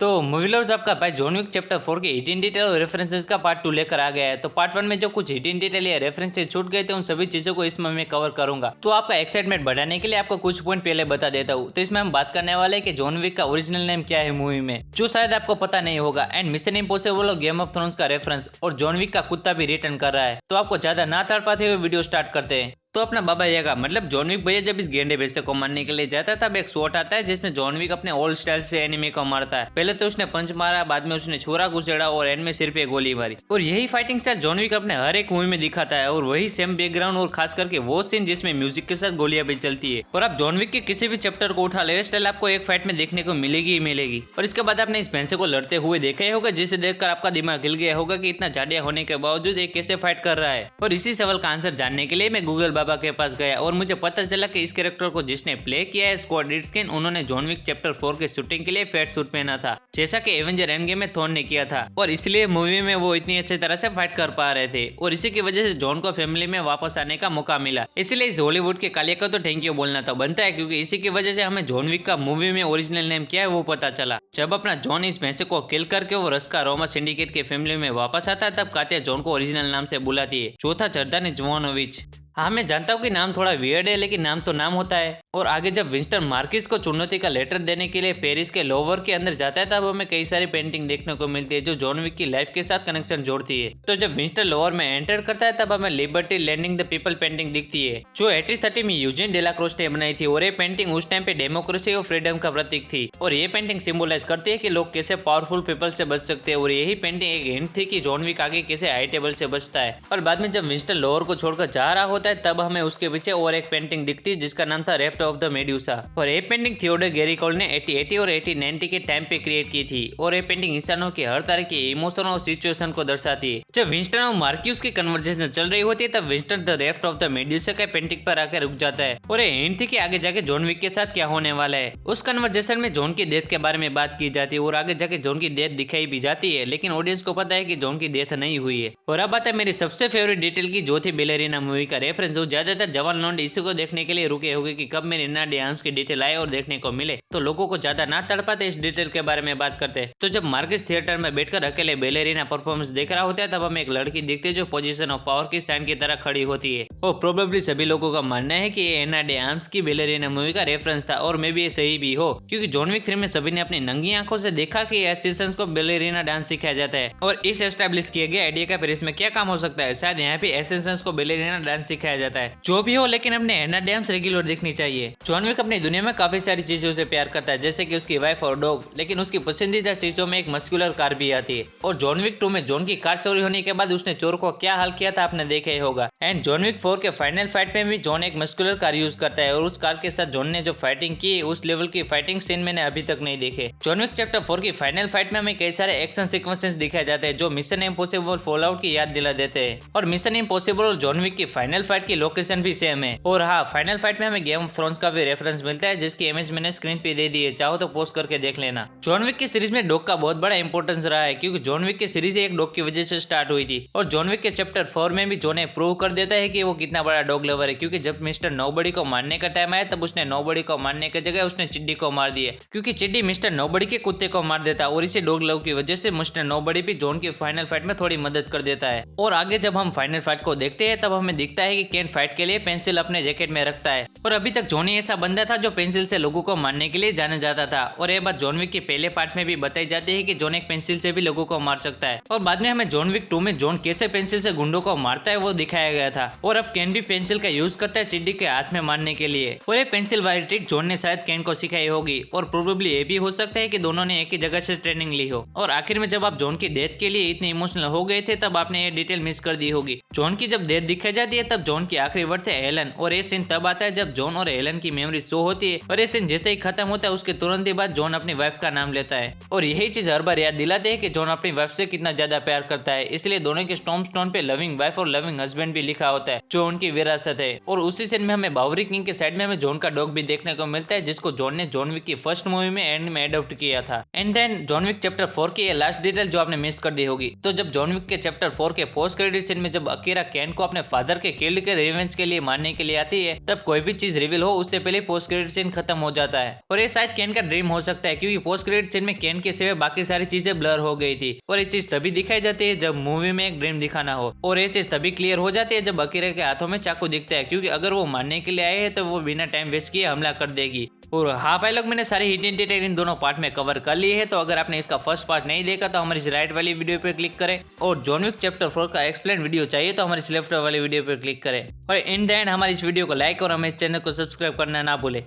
तो movie lovers आपका भाई जॉन विक चैप्टर 4 के हिडन डिटेल और रेफरेंसेस का पार्ट 2 लेकर आ गया है। तो पार्ट 1 में जो कुछ हिडन डिटेल या रेफरेंसेस छूट गए थे उन सभी चीजों को इसमें मैं कवर करूंगा। तो आपका एक्साइटमेंट बढ़ाने के लिए आपको कुछ पॉइंट पहले बता देता हूँ। तो इसमें हम बात करने वाले हैं कि जॉन विक का ओरिजिनल नेम क्या है मूवी में, जो शायद आपको पता नहीं होगा। एंड मिशन इम्पॉसिबल और गेम ऑफ थ्रोन्स का रेफरेंस और जॉन विक का कुत्ता भी रिटर्न कर रहा है। तो आपको ज्यादा ना तड़पाते हुए वीडियो स्टार्ट करते हैं। तो अपना बाबा यागा मतलब जॉन विक भैया जब इस गेंडे भैंसे को मारने के लिए जाता है तब एक शॉट आता है जिसमें जॉन विक अपने ओल्ड स्टाइल से एनिमी को मारता है। पहले तो उसने पंच मारा, बाद में उसने छोरा घुसेड़ा और एंड में सिर पे गोली मारी। और यही फाइटिंग स्टाइल जॉन विक अपने हर एक मूवी में दिखाता है और वही सेम बैकग्राउंड और खास करके वो सीन जिसमें म्यूजिक के साथ गोलियां भी चलती है। और आप जॉन विक के किसी भी चैप्टर को उठा ले स्टाइल आपको एक फाइट में देखने को मिलेगी ही मिलेगी। और इसके बाद आपने इस भैंसे को लड़ते हुए देखा ही होगा, जिसे देखकर आपका दिमाग हिल गया होगा कि इतना जाडिया होने के बावजूद ये कैसे फाइट कर रहा है। और इसी सवाल का आंसर जानने के लिए मैं गूगल बाबा के पास गया और मुझे पता चला कि इस कैरेक्टर को जिसने प्ले किया है स्कॉट एटकिंसन, उन्होंने जॉन विक चैप्टर 4 के शूटिंग के लिए फेट सूट पहना था, जैसा कि एवेंजर एंड गेम में थॉर ने किया था। और इसलिए मूवी में वो इतनी अच्छी तरह से फाइट कर पा रहे थे और इसी की वजह से जॉन को फैमिली में वापस आने का मौका मिला। इसलिए इस हॉलीवुड के कालिया को तो थैंक यू बोलना तो बनता है, क्योंकि इसी की वजह से हमें जॉन विक का मूवी में ओरिजिनल नेम क्या है वो पता चला। जब अपना जॉन इस भैंसे को किल करके वो रस्का रोमा सिंडिकेट के फैमिली में वापस आता है तब कातिया जॉन को ओरिजिनल नाम से बुलाती है, चौथा जर्दानी जोवानोविच। हाँ मैं जानता हूँ कि नाम थोड़ा वियर्ड है, लेकिन नाम तो नाम होता है। और आगे जब विंस्टन मार्किस को चुनौती का लेटर देने के लिए पेरिस के लोवर के अंदर जाता है तब हमें कई सारी पेंटिंग देखने को मिलती है जो जॉन विक की लाइफ के साथ कनेक्शन जोड़ती है। तो जब विंस्टन लोवर में एंटर करता है तब हमें Liberty Leading the People painting दिखती है जो 1830 में यूजिन डेलाक्रोस ने बनाई थी। और ये पेंटिंग उस टाइम पे डेमोक्रेसी और फ्रीडम का प्रतीक थी और ये पेंटिंग सिंबलाइज करती है कि लोग कैसे पावरफुल पीपल से बच सकते हैं। और यही पेंटिंग एक हिंट थी कि जॉन विक आगे कैसे हाई टेबल से बचता है। और बाद में जब विंस्टन लोवर को छोड़कर जा रहा होता है तब हमें उसके पीछे और एक पेंटिंग दिखती है जिसका नाम था रेफ्ट ऑफ द मेड्यूसा। और ये पेंटिंग थियोडोर गेरिकोल्ड ने 1880 और 1890 के टाइम पे क्रिएट की थी। और ये पेंटिंग इंसानों की हर तरह की इमोशन और सिचुएशन को दर्शाती है। जब विंस्टन और मार्क्यूस की कन्वर्सेशन चल रही होती है तब Winston the raft of the Medusa के पेंटिंग पर आकर रुक जाता है और ये हिंट थी कि आगे जाके जॉन विक के साथ क्या होने वाला है। उस कन्वर्सेशन में जॉन की डेथ के बारे में बात की जाती है और आगे जाके जॉन की डेथ दिखाई भी जाती है, लेकिन ऑडियंस को पता है कि जॉन की डेथ नहीं हुई है। और अब बात है मेरी सबसे फेवरेट डिटेल की, जो थी बैलेरिना मूवी का रेफरेंस, जो ज्यादातर जवान लौंडे इसी को देखने के लिए रुके होंगे कि कब मेरी एना डे आर्म्स की डिटेल आए और देखने को मिले। तो लोगों को ज्यादा ना तड़पाते इस डिटेल के बारे में बात करते हैं। तो जब मार्किस थिएटर में बैठकर अकेले बैलेरिना परफॉर्मेंस देख रहा होता है तब हमें एक लड़की दिखती है जो पोजीशन ऑफ पावर की साइन की तरह खड़ी होती है। और प्रोबेबली सभी लोगों का मानना है कि ये एना डे आर्म्स की बैलेरिना मूवी का रेफरेंस था और मे भी ये सही भी हो, क्योंकि जॉन विक 3 में सभी ने अपनी नंगी आंखों से देखा कि एसिस्टेंट्स को बैलेरिना डांस सिखाया जाता है। और इस एस्टैब्लिश किए गए आइडिया का फिर इसमें क्या काम हो सकता है, शायद यहाँ पे एसिस्टेंट्स को बैलेरिना डांस सिखाया जाता है। जो भी हो, लेकिन अपने एना डे आर्म्स रेगुलर दिखनी चाहिए। जॉन विक अपनी दुनिया में काफी सारी चीजों से प्यार करता है, जैसे कि उसकी वाइफ और डॉग, लेकिन उसकी पसंदीदा चीजों में एक मस्कुलर कार भी आती है। और जॉन विक 2 में जॉन की कार चोरी होने के बाद उसने चोर को क्या हाल किया था आपने देखा ही होगा। एंड जॉन विक 4 के फाइनल फाइट में भी जॉन एक मस्कुलर कार यूज करता है और उस कार के साथ जॉन ने जो फाइटिंग की उस लेवल की फाइटिंग सीन मैंने अभी तक नहीं देखे। जॉन विक चैप्टर 4 की फाइनल फाइट में हमें कई सारे एक्शन सीक्वेंसेस दिखाए जाते हैं जो मिशन इम्पॉसिबल फॉल आउट की याद दिला देते हैं। और मिशन इम्पॉसिबल और जॉन विक की फाइनल फाइट की लोकेशन भी सेम है। और हाँ, फाइनल फाइट में हमें गेम ऑफ थ्रोन्स का भी रेफरेंस मिलता है जिसकी इमेज मैंने स्क्रीन पे दे दी है, चाहो तो पोस्ट करके देख लेना। जॉन विक की सीरीज में डॉग का बहुत बड़ा इंपॉर्टेंस रहा है, क्योंकि जॉन विक की सीरीज एक डॉग की वजह से स्टार्ट हुई थी। और जॉन विक के चैप्टर 4 में भी जॉन प्रूव कर देता है कि वो कितना बड़ा डॉग लवर है, क्योंकि जब मिस्टर नोबडी को मारने का टाइम आया तब उसने नोबडी को मारने की जगह उसने चिड्डी को मार दिया, क्योंकि चिड्डी मिस्टर नोबडी के कुत्ते को मार देता। और इसी डॉग लव की वजह से मिस्टर नोबडी भी जॉन की फाइनल फाइट में थोड़ी मदद कर देता है। और आगे जब हम फाइनल फाइट को देखते हैं तब हमें दिखता है कि केन फाइट के लिए पेंसिल अपने जैकेट में रखता है। और अभी तक जॉनी ऐसा बंदा था जो पेंसिल से लोगों को मारने के लिए जाना जाता था। और ये बात जॉन विक के पहले पार्ट में भी बताई जाती है कि जॉन एक पेंसिल से भी लोगों को मार सकता है। और बाद में हमें जॉन विक 2 में जॉन कैसे पेंसिल से गुंडों को मारता है वो दिखाया गया था। और अब केन भी पेंसिल का यूज करता है चिड्डी के हाथ में मारने के लिए। और ये पेंसिल वाली ट्रिक जॉन ने शायद केन को सिखाई होगी। और प्रोबेबली ये भी हो सकता है कि दोनों ने एक ही जगह से ट्रेनिंग ली हो। और आखिर में जब आप जॉन की डेथ के लिए इतने इमोशनल हो गए थे तब आपने ये डिटेल मिस कर दी होगी। जॉन की जब डेथ दिखाई जाती है तब जॉन की आखिरी वर्ड थे एलन। और ये सीन तब आता है जब जॉन और एलन की मेमोरी शो होती है। और ये सीन जैसे ही खत्म होता है उसके तुरंत ही बाद जॉन अपनी वाइफ का नाम लेता है। और यही चीज हर बार याद दिलाते हैं कि जॉन अपनी वाइफ से कितना ज्यादा प्यार करता है, इसलिए दोनों के स्टोन पे लविंग वाइफ और लविंग हस्बैंड भी लिखा होता है जो उनकी विरासत है। और उसी सीन में हमें बावरी किंग के साइड में हमें जॉन का डॉग भी देखने को मिलता है जिसको जॉन ने जॉन विक की फर्स्ट मूवी में एंड में अडॉप्ट किया था। And then John Wick chapter 4 की ये लास्ट डिटेल जो आपने मिस कर दी होगी। तो जब जॉन विक के चैप्टर 4 के पोस्ट क्रेडिट सीन में जब अकीरा केन को अपने फादर के किल्ड किल के रिवेंज के लिए मारने के लिए आती है तब कोई भी चीज रिवील हो उससे पहले पोस्ट क्रेडिट सीन खत्म हो जाता है। और ये शायद केन का ड्रीम हो सकता है क्योंकि पोस्ट क्रेडिट सीन में केन के सिवा बाकी सारी चीजें ब्लर हो गई थी और ये चीज तभी दिखाई जाती है जब मूवी में एक ड्रीम दिखाना हो। और ये चीज तभी क्लियर हो जाती है जब अकीरा के हाथों में चाकू दिखता है क्योंकि अगर वो मारने के लिए आए हैं तो वो बिना टाइम वेस्ट किए हमला कर देगी। और हाँ भाई लोग, मैंने सारी हिडन डिटेल इन दोनों पार्ट में कवर कर ली है, तो अगर आपने इसका फर्स्ट पार्ट नहीं देखा तो हमारी इस राइट वाली वीडियो पे क्लिक करें और जॉन विक चैप्टर 4 का एक्सप्लेन वीडियो चाहिए तो हमारी इस लेफ्ट वाली वीडियो पे क्लिक करें। और इन द एंड हमारी इस वीडियो को लाइक और हमें इस चैनल को सब्सक्राइब करना ना भूलें।